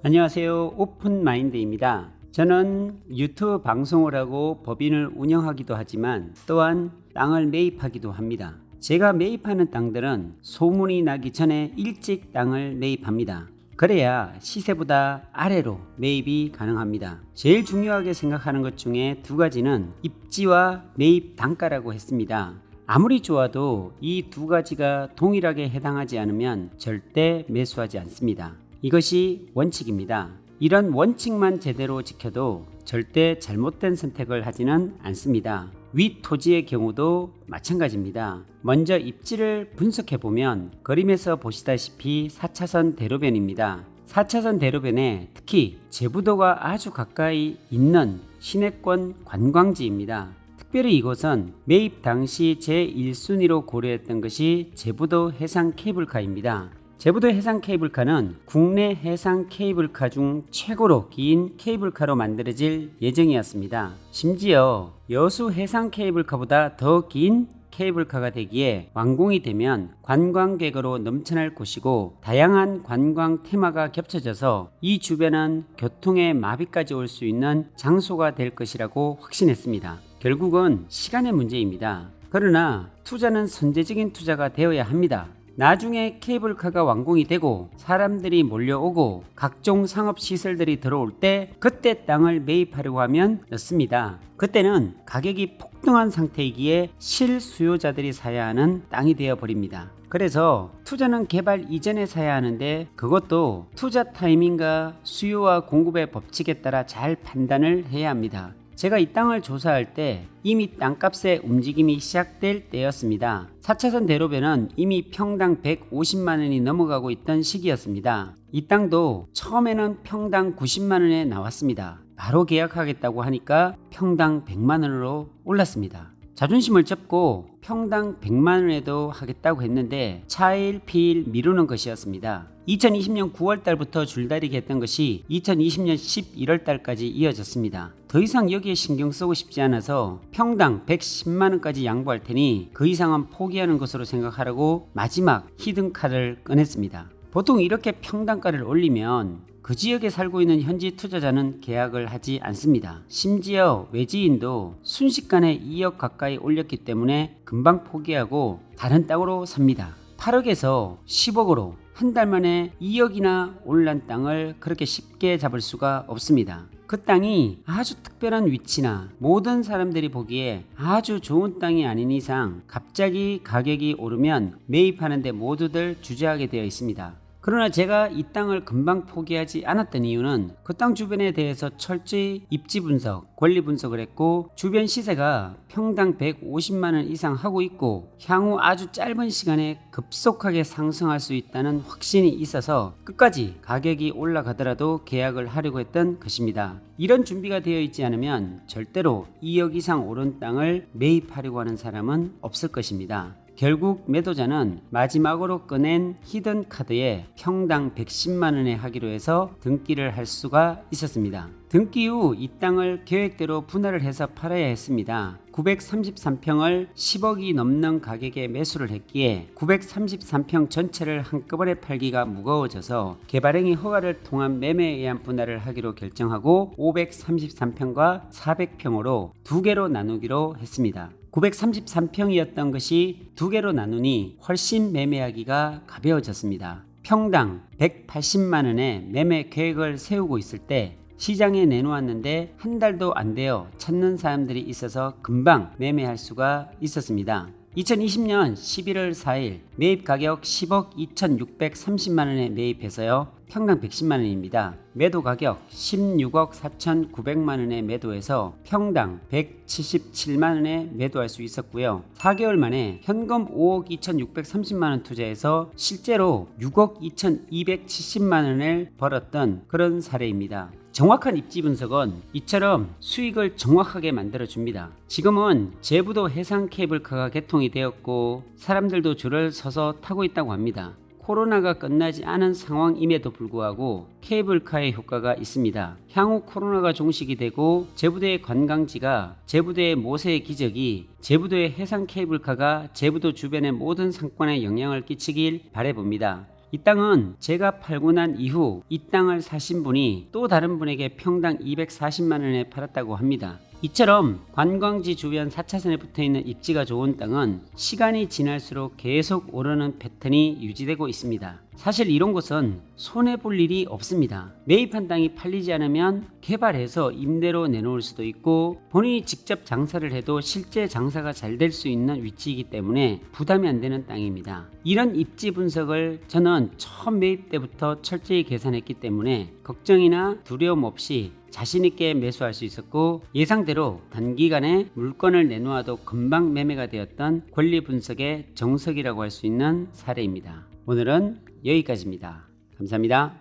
안녕하세요. 오픈마인드입니다. 저는 유튜브 방송을 하고 법인을 운영하기도 하지만 또한 땅을 매입하기도 합니다. 제가 매입하는 땅들은 소문이 나기 전에 일찍 땅을 매입합니다. 그래야 시세보다 아래로 매입이 가능합니다. 제일 중요하게 생각하는 것 중에 두 가지는 입지와 매입 단가라고 했습니다. 아무리 좋아도 이 두 가지가 동일하게 해당하지 않으면 절대 매수하지 않습니다. 이것이 원칙입니다. 이런 원칙만 제대로 지켜도 절대 잘못된 선택을 하지는 않습니다. 윗 토지의 경우도 마찬가지입니다. 먼저 입지를 분석해보면 그림에서 보시다시피 4차선 대로변입니다. 4차선 대로변에 특히 제부도가 아주 가까이 있는 시내권 관광지입니다. 특별히 이곳은 매입 당시 제1순위로 고려했던 것이 제부도 해상 케이블카입니다. 제부도 해상 케이블카는 국내 해상 케이블카 중 최고로 긴 케이블카로 만들어질 예정이었습니다. 심지어 여수 해상 케이블카보다 더 긴 케이블카가 되기에 완공이 되면 관광객으로 넘쳐날 곳이고 다양한 관광 테마가 겹쳐져서 이 주변은 교통의 마비까지 올 수 있는 장소가 될 것이라고 확신했습니다. 결국은 시간의 문제입니다. 그러나 투자는 선제적인 투자가 되어야 합니다. 나중에 케이블카가 완공이 되고 사람들이 몰려오고 각종 상업시설들이 들어올 때 그때 땅을 매입하려고 하면 늦습니다. 그때는 가격이 폭등한 상태이기에 실수요자들이 사야 하는 땅이 되어버립니다. 그래서 투자는 개발 이전에 사야 하는데 그것도 투자 타이밍과 수요와 공급의 법칙에 따라 잘 판단을 해야 합니다. 제가 이 땅을 조사할 때 이미 땅값의 움직임이 시작될 때였습니다. 4차선 대로변은 이미 평당 150만원이 넘어가고 있던 시기였습니다. 이 땅도 처음에는 평당 90만원에 나왔습니다. 바로 계약하겠다고 하니까 평당 100만원으로 올랐습니다. 자존심을 접고 평당 100만원에도 하겠다고 했는데 차일 피일 미루는 것이었습니다. 2020년 9월달부터 줄다리기 했던 것이 2020년 11월달까지 이어졌습니다. 더 이상 여기에 신경 쓰고 싶지 않아서 평당 110만원까지 양보할 테니 그 이상은 포기하는 것으로 생각하라고 마지막 히든카드를 꺼냈습니다. 보통 이렇게 평당가를 올리면 그 지역에 살고 있는 현지 투자자는 계약을 하지 않습니다. 심지어 외지인도 순식간에 2억 가까이 올렸기 때문에 금방 포기하고 다른 땅으로 삽니다. 8억에서 10억으로 한 달 만에 2억이나 올란 땅을 그렇게 쉽게 잡을 수가 없습니다. 그 땅이 아주 특별한 위치나 모든 사람들이 보기에 아주 좋은 땅이 아닌 이상 갑자기 가격이 오르면 매입하는데 모두들 주저하게 되어 있습니다. 그러나 제가 이 땅을 금방 포기하지 않았던 이유는 그 땅 주변에 대해서 철저히 입지 분석, 권리 분석을 했고 주변 시세가 평당 150만원 이상 하고 있고 향후 아주 짧은 시간에 급속하게 상승할 수 있다는 확신이 있어서 끝까지 가격이 올라가더라도 계약을 하려고 했던 것입니다. 이런 준비가 되어 있지 않으면 절대로 2억 이상 오른 땅을 매입하려고 하는 사람은 없을 것입니다. 결국 매도자는 마지막으로 꺼낸 히든 카드에 평당 110만원에 하기로 해서 등기를 할 수가 있었습니다. 등기 후 이 땅을 계획대로 분할을 해서 팔아야 했습니다. 933평을 10억이 넘는 가격에 매수를 했기에 933평 전체를 한꺼번에 팔기가 무거워져서 개발행위 허가를 통한 매매에 의한 분할을 하기로 결정하고 533평과 400평으로 두 개로 나누기로 했습니다. 933평이었던 것이 두 개로 나누니 훨씬 매매하기가 가벼워졌습니다. 평당 180만원의 매매 계획을 세우고 있을 때 시장에 내놓았는데 한 달도 안 되어 찾는 사람들이 있어서 금방 매매할 수가 있었습니다. 2020년 11월 4일 매입 가격 10억 2630만원에 매입해서요. 평당 110만원입니다. 매도 가격 16억 4900만원에 매도해서 평당 177만원에 매도할 수 있었고요. 4개월 만에 현금 5억 2630만원 투자해서 실제로 6억 2270만원을 벌었던 그런 사례입니다. 정확한 입지 분석은 이처럼 수익을 정확하게 만들어줍니다. 지금은 제부도 해상 케이블카가 개통이 되었고 사람들도 줄을 서서 타고 있다고 합니다. 코로나가 끝나지 않은 상황임에도 불구하고 케이블카의 효과가 있습니다. 향후 코로나가 종식이 되고 제부도의 관광지가 제부도의 모세의 기적이 제부도의 해상 케이블카가 제부도 주변의 모든 상권에 영향을 끼치길 바라봅니다. 이 땅은 제가 팔고 난 이후 이 땅을 사신 분이 또 다른 분에게 평당 240만 원에 팔았다고 합니다. 이처럼 관광지 주변 4차선에 붙어있는 입지가 좋은 땅은 시간이 지날수록 계속 오르는 패턴이 유지되고 있습니다. 사실 이런 곳은 손해볼 일이 없습니다. 매입한 땅이 팔리지 않으면 개발해서 임대로 내놓을 수도 있고 본인이 직접 장사를 해도 실제 장사가 잘 될 수 있는 위치이기 때문에 부담이 안 되는 땅입니다. 이런 입지 분석을 저는 처음 매입 때부터 철저히 계산했기 때문에 걱정이나 두려움 없이 자신있게 매수할 수 있었고 예상대로 단기간에 물건을 내놓아도 금방 매매가 되었던 권리 분석의 정석이라고 할 수 있는 사례입니다. 오늘은 여기까지입니다. 감사합니다.